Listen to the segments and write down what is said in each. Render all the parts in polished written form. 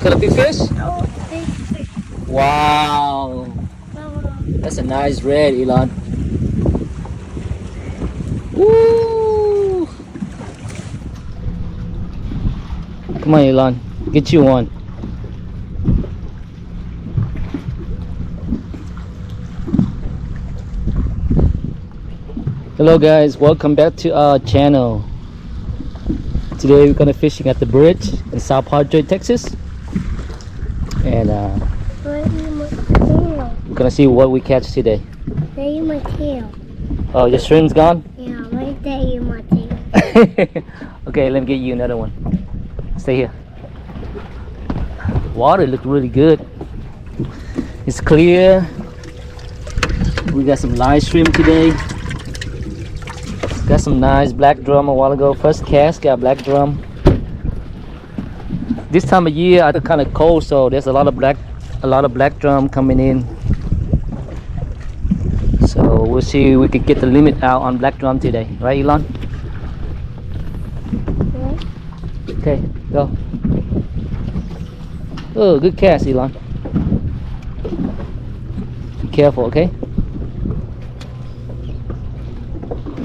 Got a big fish? Oh, big fish. Wow. That's a nice red, Elon. Woo! Come on, Elon. Get you one. Hello guys, welcome back to our channel. Today we're gonna fishing at the bridge in South Padre, Texas, and Where's my tail? we're gonna see what we catch today. Where's my tail? Oh, your shrimp's gone? Yeah, right there in my tail. Okay, let me get you another one. Stay here. Water look really good. It's clear. We got some live shrimp today. Got some nice black drum a while ago. First cast got black drum. This time of year it's kind of cold, so there's a lot of black drum coming in. So we'll see if we can get the limit out on black drum today, right, Elon? Yeah. Okay, go. Oh, good cast, Elon. Be careful, okay?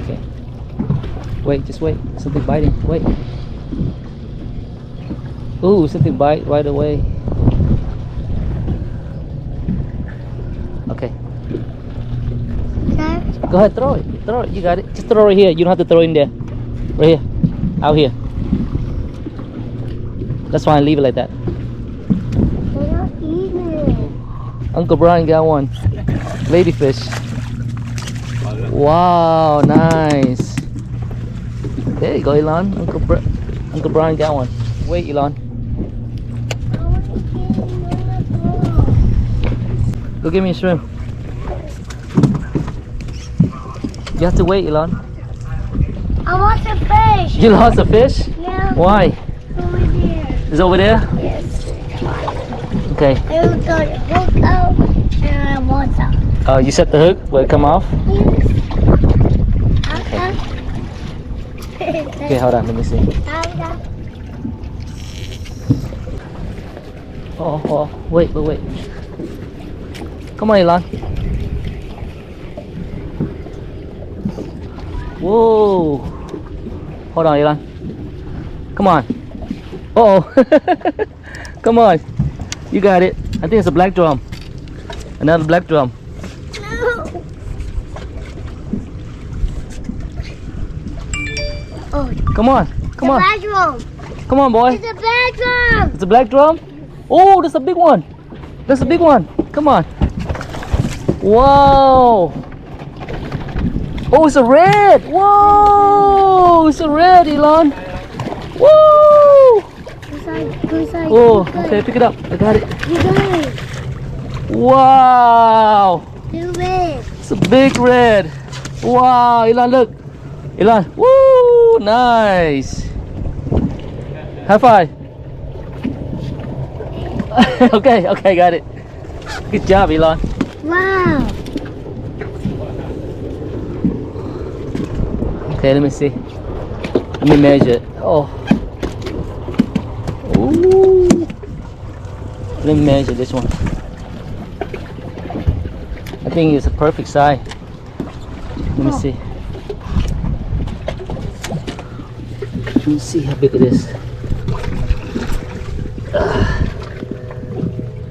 Okay. Wait, just wait. Something biting. Wait. Ooh, something bite right away. Okay. Sir? Go ahead, throw it. Throw it. You got it. Just throw it here. You don't have to throw it in there. Right here. Out here. That's fine. Leave it like that. They're not eating. Uncle Brian got one. Ladyfish. Wow, nice. There you go, Elon. Uncle Brian got one. Wait, Elon. I want to get another ball. Go get me a shrimp. You have to wait, Elon. I want a fish. You lost a fish? Yeah. Why? Over there. Is it over there? Yes. Okay. I will go to hook out and I want some. You set the hook. Will it come off? Yes. Okay, hold on. Let me see. Oh, wait. Come on, Elon. Whoa. Hold on, Elon. Come on. Uh-oh. Come on. You got it. I think it's a black drum. Another black drum. No. Oh, Come on. Come on. black drum. Come on, boy. It's a black drum. It's a black drum? Oh, that's a big one. That's a big one. Come on. Whoa. Oh, it's a red. Whoa. It's a red, Elon. Woo. Oh, okay, pick it up. I got it. You got it. Wow. You red. It's a big red. Wow, Elon, look. Elon. Woo, nice. High five. Okay, got it. Good job, Elon. Wow. Okay, let me see. Let me measure it. Oh. Ooh. Let me measure this one. I think it's a perfect size. Let me see. Let me see how big it is.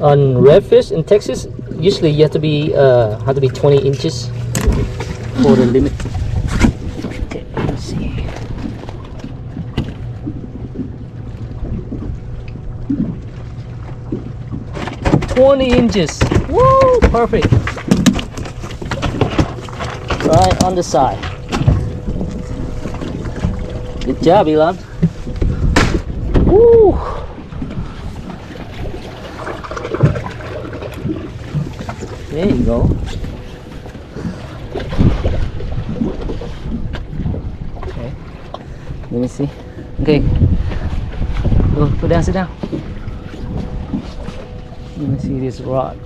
On redfish in Texas, usually you have to be 20 inches for the limit. Okay, let's see. $20. Woo, perfect. Right on the side. Good job, Elon. Woo. There you go. Okay. Let me see. Okay. Go down, sit down. Let me see this rod.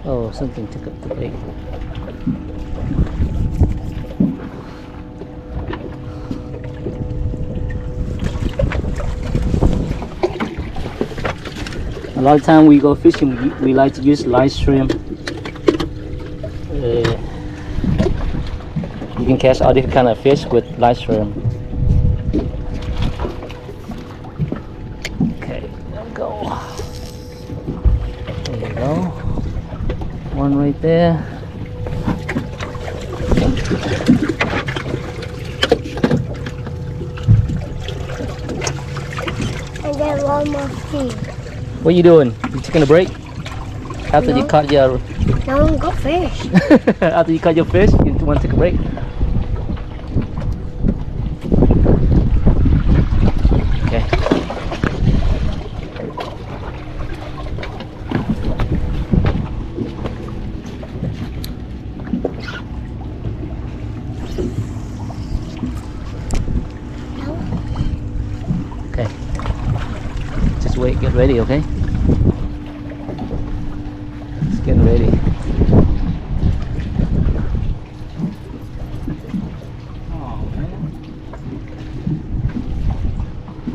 Oh, something took up the bait. lot of time we go fishing, we like to use live stream. You can catch all different kind of fish with live stream. Okay, there we go. There you go. One right there. And then one more thing. What are you doing? You taking a break? After you No. caught your Now we got fish. after you caught your fish, you want to take a break? Okay. Okay. Just wait, get ready, okay? Just getting ready. Oh man.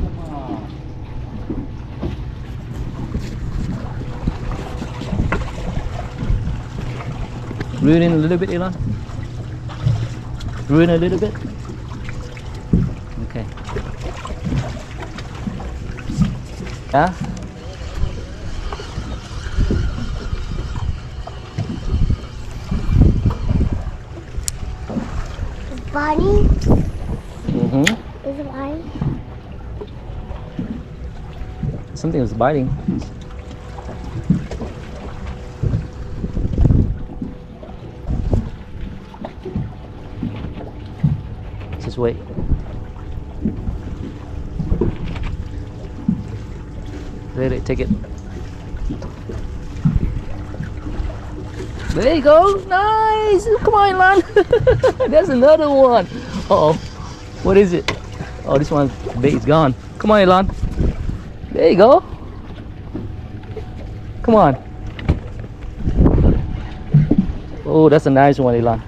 Come on. Reel in a little bit, Elon. Reel in a little bit. Okay. Yeah. Bunny Mm-hmm. is biting. Something is biting. Just wait. Ready, take it. There you go. Nice. Come on, Elon. That's another one. Uh-oh. What is it? Oh, this one's bait is gone. Come on, Elon. There you go. Come on. Oh, that's a nice one, Elon.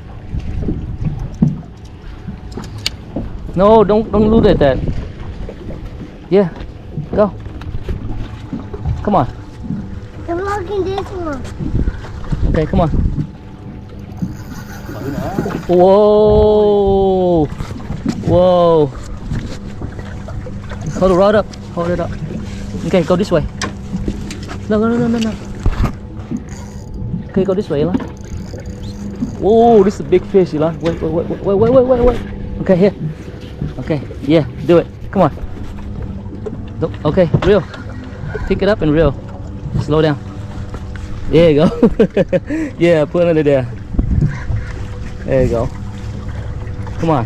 No, don't look at that. Yeah, go. Come on. I'm looking this one. Okay, come on. Whoa. Whoa. Hold the rod up. Hold it up. Okay, go this way. No. Okay, go this way, Elon. Whoa, this is a big fish, Elon. Wait. Okay, here. Okay, yeah, do it. Come on. Okay, reel. Pick it up and reel. Slow down. There you go. Yeah, put it under there. There you go. Come on.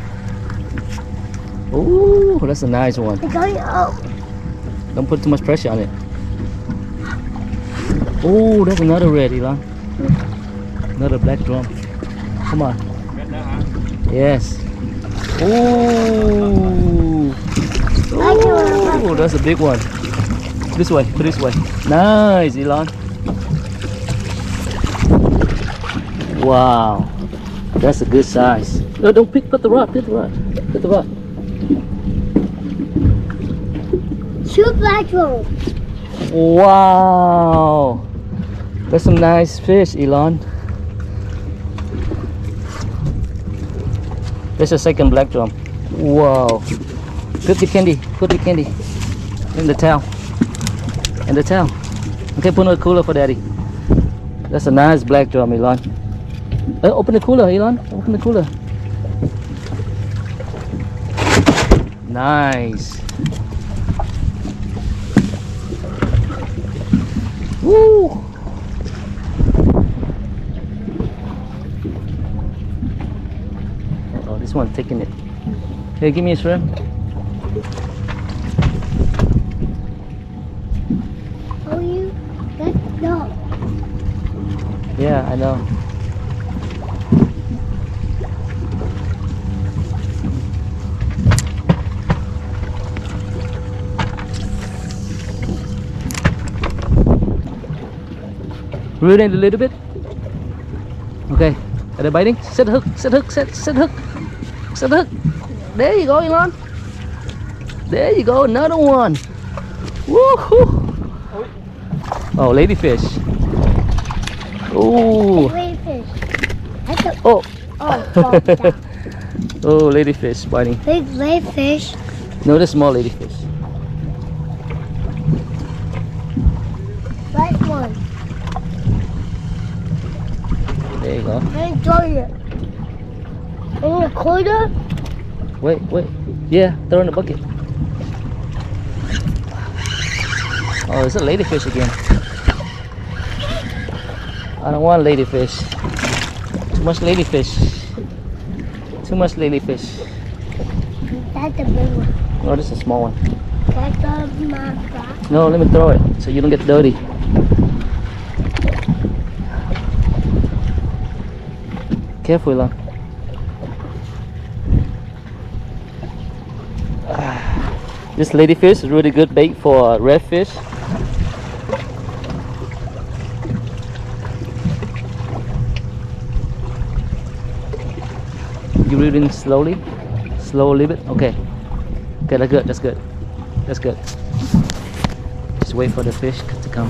Ooh, that's a nice one. It's going up. Don't put too much pressure on it. Oh, that's another red, Elon. Another black drum. Come on. Yes. Ooh. Ooh, that's a big one. This way, put this way. Nice, Elon. Wow. That's a good size. No, don't put the rod, put the rod. Put the rod. Two black rolls. Wow. That's some nice fish, Elon. There's a second black drum. Wow. Put the candy. Put the candy in the towel. In the towel. Okay, put in the cooler for daddy. That's a nice black drum, Elon. Open the cooler, Elon. Open the cooler. Nice. Woo. Oh, this one's taking it. Hey, give me a shrimp. Oh, you? No. Yeah, I know. Reel in a little bit. Okay. Are they biting? Set hook. Set hook. Set hook. Set hook. There you go, Elon. There you go. Another one. Woohoo. Oh, ladyfish. Ooh. Ladyfish. That's a, Oh. oh, fall down. Oh, ladyfish biting. Big ladyfish. No, the small ladyfish. Right one. There you go. I enjoy it. In the corner? Wait. Yeah, throw in the bucket. Oh, it's a ladyfish again. I don't want ladyfish. Too much ladyfish. Too much ladyfish. That's a big one. Oh, this is a small one. That's my back. No, let me throw it so you don't get dirty. Careful, Ilan. This ladyfish is really good bait for redfish. You reading slowly? Slow a little bit? Okay. Okay, that's good, that's good. That's good. Just wait for the fish to come.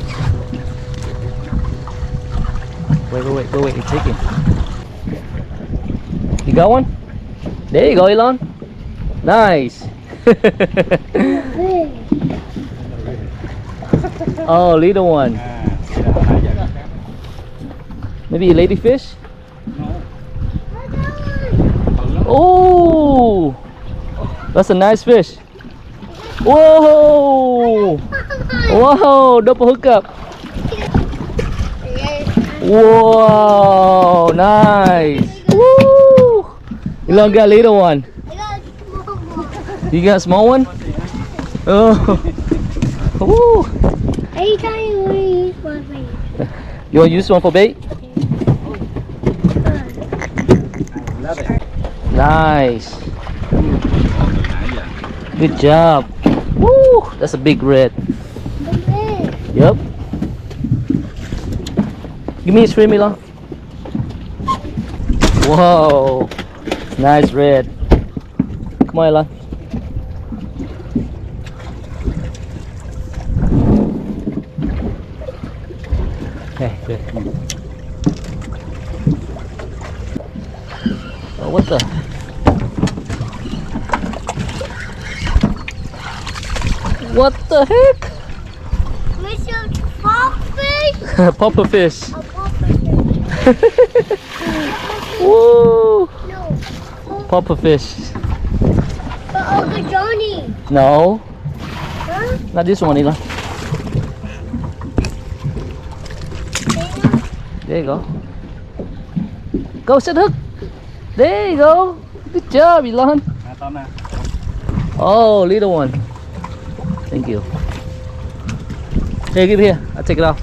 Wait, it's taking. You got one? There you go, Elon. Nice. Oh, little one. Maybe a ladyfish? Oh, that's a nice fish. Whoa! Whoa! Double hookup. Whoa! Nice. Woo! Elon got a little one. You got a small one? Oh. Woo! Anytime you want to use one for you. You want to use one for bait? Nice. Good job. Woo! That's a big red. Yep. Give me a shrimp, Elon. Whoa! Nice red. Come on, Elon. Okay, good. Oh, what the? What the heck? Mr. Pufferfish? Pufferfish. A pufferfish. Woo! No. Pufferfish. But Uncle Johnny. No, Huh? not this one, Elon. There you go. Go set hook. There you go. Good job, Elon. Oh, little one. Thank you. Here, give it here. I'll take it off.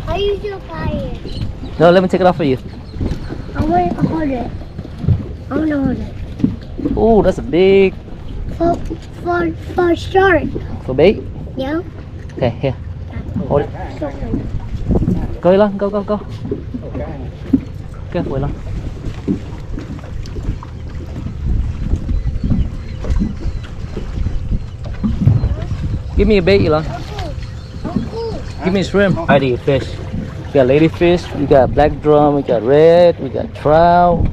How you do fire? No, let me take it off for you. I want to hold it. I want to hold it. Oh, that's a big For shark. for bait. Yeah? Okay, here. Hold it. Go, Elon. Go. Careful, Elon. Give me a bait, Elon. Give me a shrimp. Alrighty, fish. We got ladyfish, we got black drum, we got red, we got trout.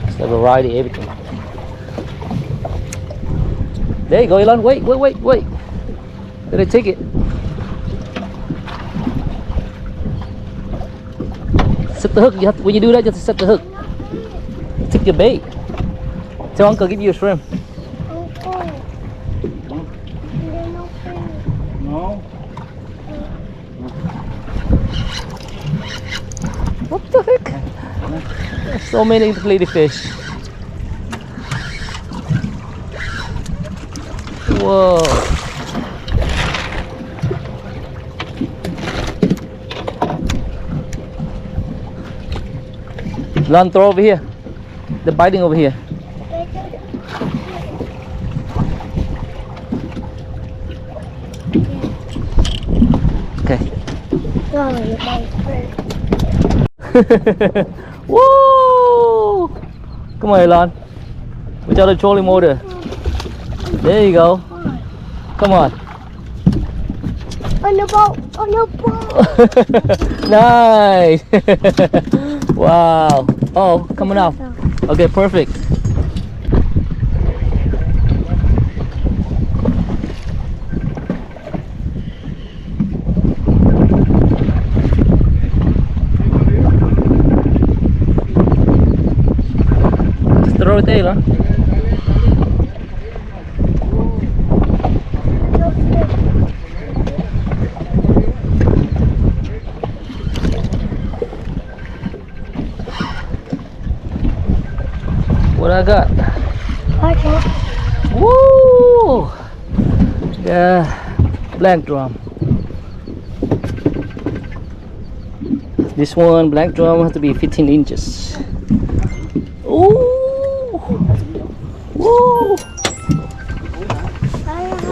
It's a variety, everything. There you go, Elon. Wait. Let it take it. Set the hook. You have to, when you do that, you have to set the hook. Take your bait. Tell Uncle give you a shrimp. No. What the heck? There's so many ladyfish. Whoa. Lon, throw over here. They're biting over here. Okay. Woo! Come on, Elon. Without a trolling motor. There you go. Come on. On the boat. On the boat. Nice. Wow. Oh, coming out. Okay, perfect. Just throw it there, huh? What I got? Okay. Woo! Yeah, black drum. This one, black drum, has to be 15 inches. Ooh! Woo!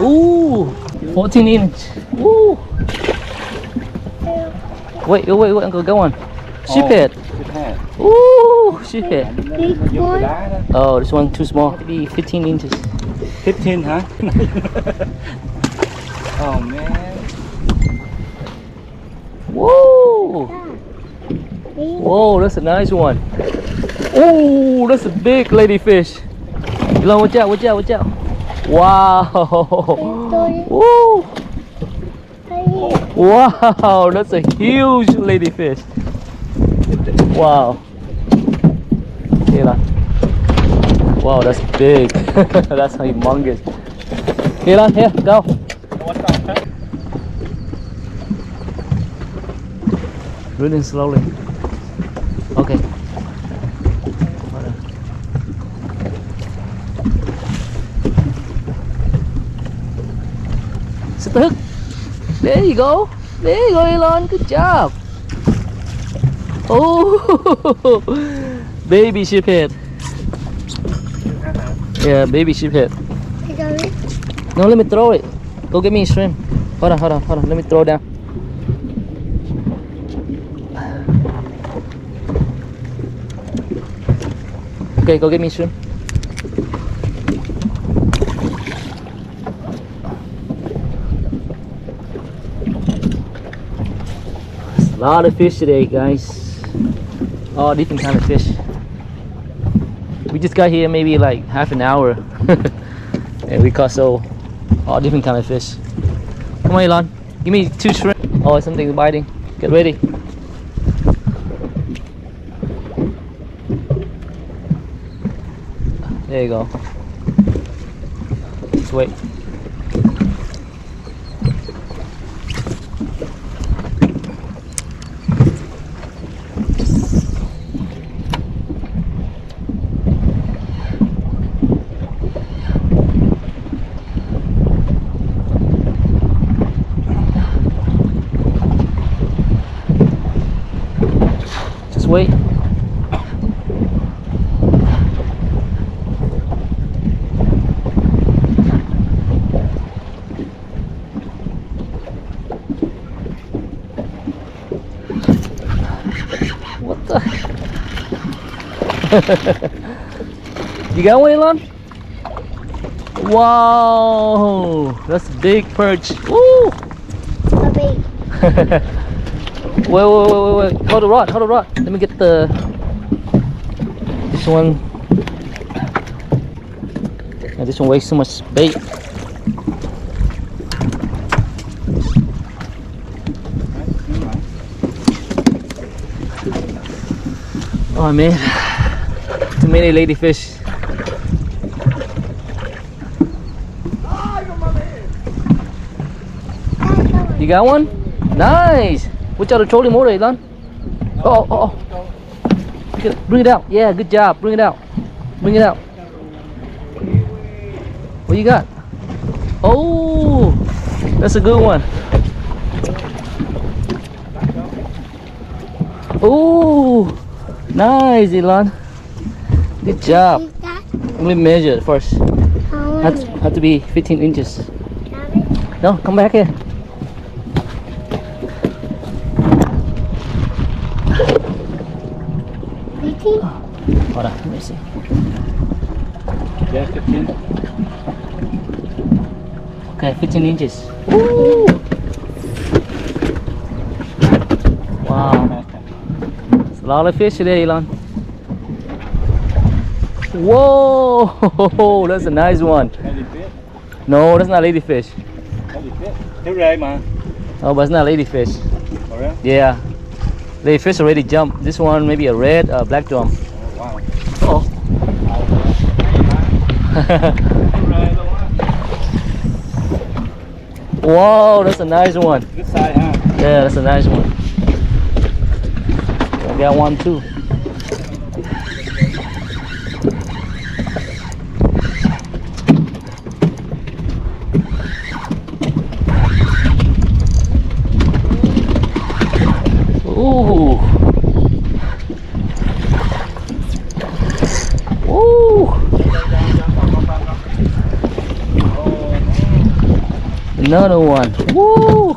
Ooh! 14 inch. Ooh! Wait, Uncle, go on. Sheephead. Ooh, sheephead. Big one. Oh, this one too small. Have to be 15 inches. 15, huh? Oh man. Whoa! Whoa, that's a nice one. Oh, that's a big ladyfish. Elon, watch out, watch out, watch out. Wow. Woo. Wow, that's a huge ladyfish. Wow. Elon. Wow, that's big. That's humongous. Elon, here, go. Really slowly. Okay. Set the hook. There you go. There you go, Elon. Good job. Oh, baby sheephead. Yeah, baby sheephead. No, let me throw it. Go get me a shrimp. Hold on. Let me throw it down. Okay, go get me a shrimp. There's a lot of fish today, guys. All different kind of fish. We just got here maybe like half an hour. And we caught all different kind of fish. Come on, Elon. Give me 2 shrimp. Oh, something's biting. Get ready. There you go. Just wait. Just wait. What the? You got one, Elon? Wow, that's a big perch. Woo! A big. Wait. Hold the rod. Let me get this one. Yeah, this one weighs so much bait. Oh man, too many ladyfish. You got one? Nice. Watch out the trolling motor, Elon. Oh. Bring it out. Yeah, good job. Bring it out. What you got? Oh, that's a good one. Oh, nice, Elon. Good job. Let me measure it first. Have to be 15 inches. No, come back here. see. Yeah, 15. Okay, 15 inches. Woo! Wow. It's a lot of fish today, Elon. Whoa! That's a nice one. Ladyfish. No, that's not ladyfish. Ladyfish. Thiếu rê mà. Oh, but it's not ladyfish. For real? Yeah. Ladyfish already jumped. This one maybe a red black drum. Wow. Oh. Wow, that's a nice one. Good size, huh? Yeah, that's a nice one. I got one too. Ooh. Ooh. Another one. Woo!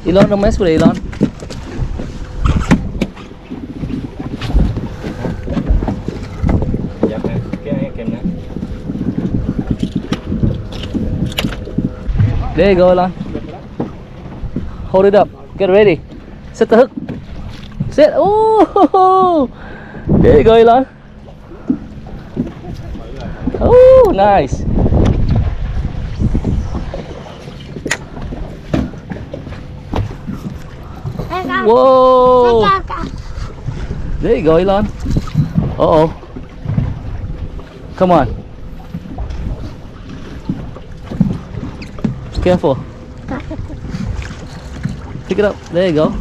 Elon, don't mess with it, Elon. Dạ, cái kìm nè. There you go, Elon. Hold it up. Get ready. Set the hook. Set. Ooh! There you go, Elon. Oh, nice. Whoa! There you go, Elon. Uh-oh. Come on. Careful. Pick it up. There you go.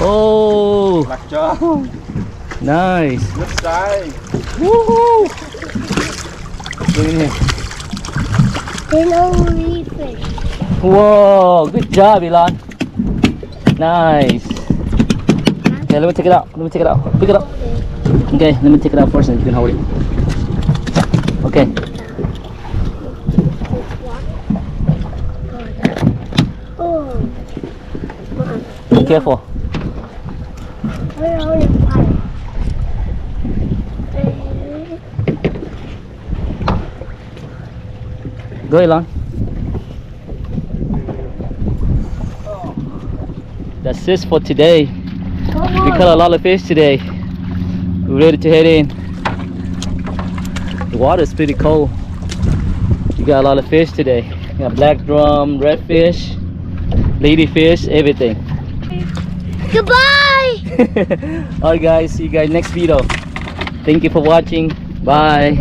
Oh, Lạc cho. nice. Good size. Woohoo! Bring it in here. Hello, ladyfish. Whoa, good job, Elon. Nice. Okay, let me take it out. Let me take it out. Pick it up. Okay, let me take it out first and you can hold it. Okay. Oh, Be careful. hello, ladyfish. Go, Elon. That's it for today. We caught a lot of fish today. We're ready to head in. The water is pretty cold. We got a lot of fish today. We got black drum, redfish, ladyfish, everything. Goodbye. Alright guys, see you guys next video. Thank you for watching. Bye.